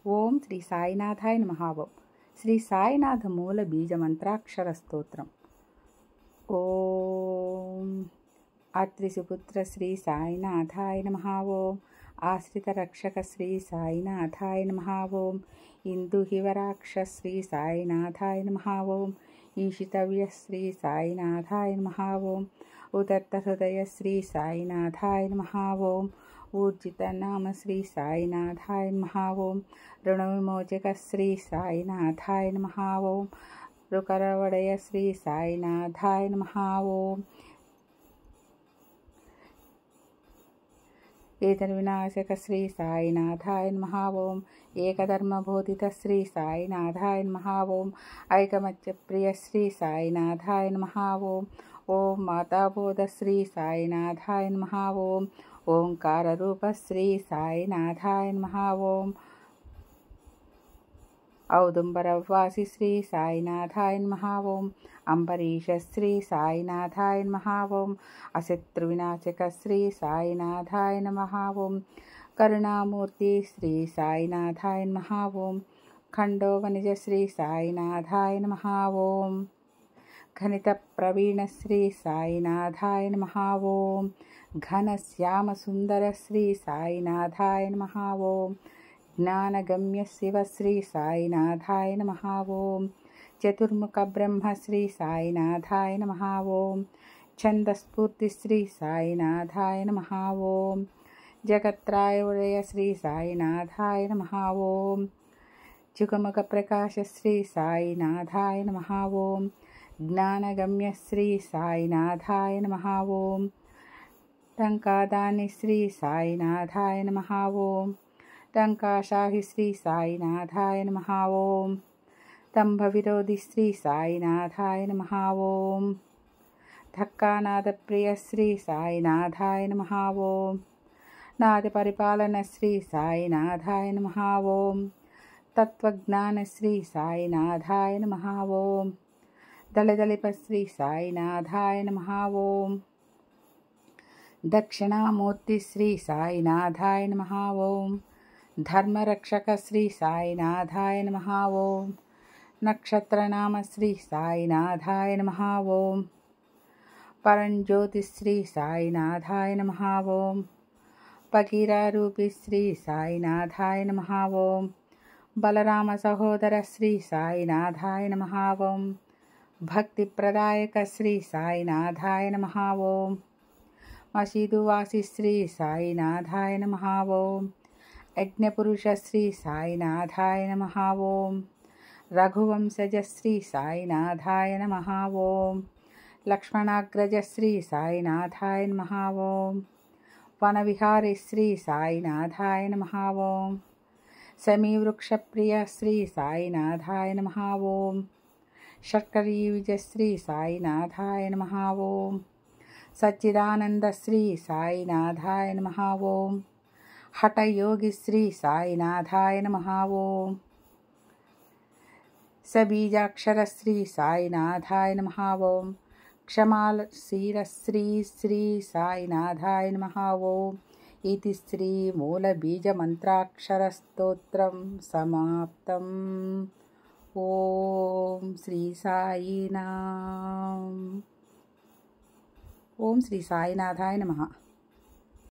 ఓం శ్రీ సాయినాథాయ నమః. శ్రీ సాయినాథ మూల బీజమంత్రాక్షర స్తోత్రం. ఓం అత్రిసుపుత్ర శ్రీ సాయినాథాయ నమః. ఓం ఆశ్రిత రక్షక శ్రీ సాయినాథాయ నమః. ఓం ఇందుహివరాక్ష శ్రీ సాయినాథాయ నమః. ఓం ఈశితవ్య శ్రీ సాయినాథాయ నమః. ఓం ఉదత్త హృదయ శ్రీ సాయినాథాయ నమః. ఓం ఊర్జిత నామ శ్రీ సాయినాథాయ నమః. ఓం రుణవిమోచక శ్రీ సాయినాథాయ నమః. ఓం రుకరవడయ శ్రీ సాయినాథాయ నమః. ఓం ఏతర వినాశక శ్రీ సాయినాథాయ నమః. ఓం ఏకధర్మబోధిత శ్రీ సాయినాథాయ నమః. ఓం ఐకమత్య ప్రియ శ్రీ సాయినాథాయ నమః. ఓం ఓం మాతాబోధ శ్రీ సాయినాథాయ నమః. ఓం ఓంకార రూప శ్రీ సాయినాథాయ నమః. ఓం ఔదుంబరవాసి శ్రీ సాయినాథాయ నమః. ఓం అంబరీష శ్రీ సాయినాథాయ నమః. ఓం అశత్రు వినాశక శ్రీ సాయినాథాయ నమః. ఓం కరుణామూర్తి శ్రీ సాయినాథాయ నమః. ఓం ఖండోవనిజ శ్రీ సాయినాథాయ నమః. ఓం ఘనిత ప్రవీణ శ్రీ సాయినాథాయ నమః. ఓం ఘనశ్యామ సుందర శ్రీ సాయినాథాయ నమః. ఓం జ్ఞానగమ్య శివ శ్రీ సాయినాథాయ నమః. ఓం చతుర్ముఖ బ్రహ్మ శ్రీ సాయినాథాయ నమః. ఓం ఛందస్ఫూర్తి శ్రీ సాయినాథాయ నమః. ఓం జగత్రాయోదయ శ్రీ సాయినాథాయ నమః. ఓం చుకముఖ ప్రకాశ శ్రీ సాయినాథాయ నమః. ఓం జ్ఞానగమ్య శ్రీ సాయినాథాయ నమః. ఓం టంకాదాని శ్రీ సాయినాథాయ నమః. ఓం టంకాషాహి శ్రీ సాయినాథాయ నమః. ఓం తంభ విరోధి శ్రీ సాయినాథాయ నమః. ఓం ధక్కానాద ప్రియ శ్రీ సాయినాథాయ నమః. ఓం నాద పరిపాలన శ్రీ సాయినాథాయ నమః. ఓం తత్వజ్ఞాన శ్రీ సాయినాథాయ నమః. ఓం దళదళిప శ్రీ సాయినాథాయ నమః. ఓం దక్షిణామూర్తి శ్రీ సాయినాథాయ నమః. ఓం ధర్మరక్షక శ్రీ సాయినాథాయ నమః. ఓం నక్షత్రనామ శ్రీ సాయినాథాయ నమః. ఓం పరంజ్యోతి శ్రీ సాయినాథాయ నమః. ఓం పకీరారూపి శ్రీ సాయినాథాయ నమః. ఓం బలరామ సహోదర శ్రీ సాయినాథాయ నమః. ఓం భక్తి ప్రదాయక శ్రీ సాయినాథాయ నమః. ఓం మసీదువాసి శ్రీ సాయినాథాయ నమః. ఓం యజ్ఞపురుష శ్రీ సాయినాథాయ నమః. ఓం రఘువంశజ శ్రీ సాయినాథాయ నమః. ఓం లక్ష్మణాగ్రజ శ్రీ సాయినాథాయ నమః. ఓం వనవిహారి శ్రీ సాయినాథాయ నమః. ఓం సమీవృక్షప్రియ శ్రీ సాయినాథాయ నమః. ఓం షట్కరీవిజ శ్రీ సాయినాథాయ నమః. ఓం సచ్చిదానంద శ్రీ సాయినాథాయ నమః. ఓం హఠయోగి శ్రీ సాయినాథాయ నమః. ఓం సబీజాక్షర శ్రీ సాయినాథాయ నమః. ఓం క్షమాశీల శ్రీ శ్రీ సాయినాథాయ నమః. ఓం ఇది శ్రీ మూల బీజ మంత్రాక్షర స్తోత్రం సమాప్తం. ఓం శ్రీ సాయినాథాయ నమః.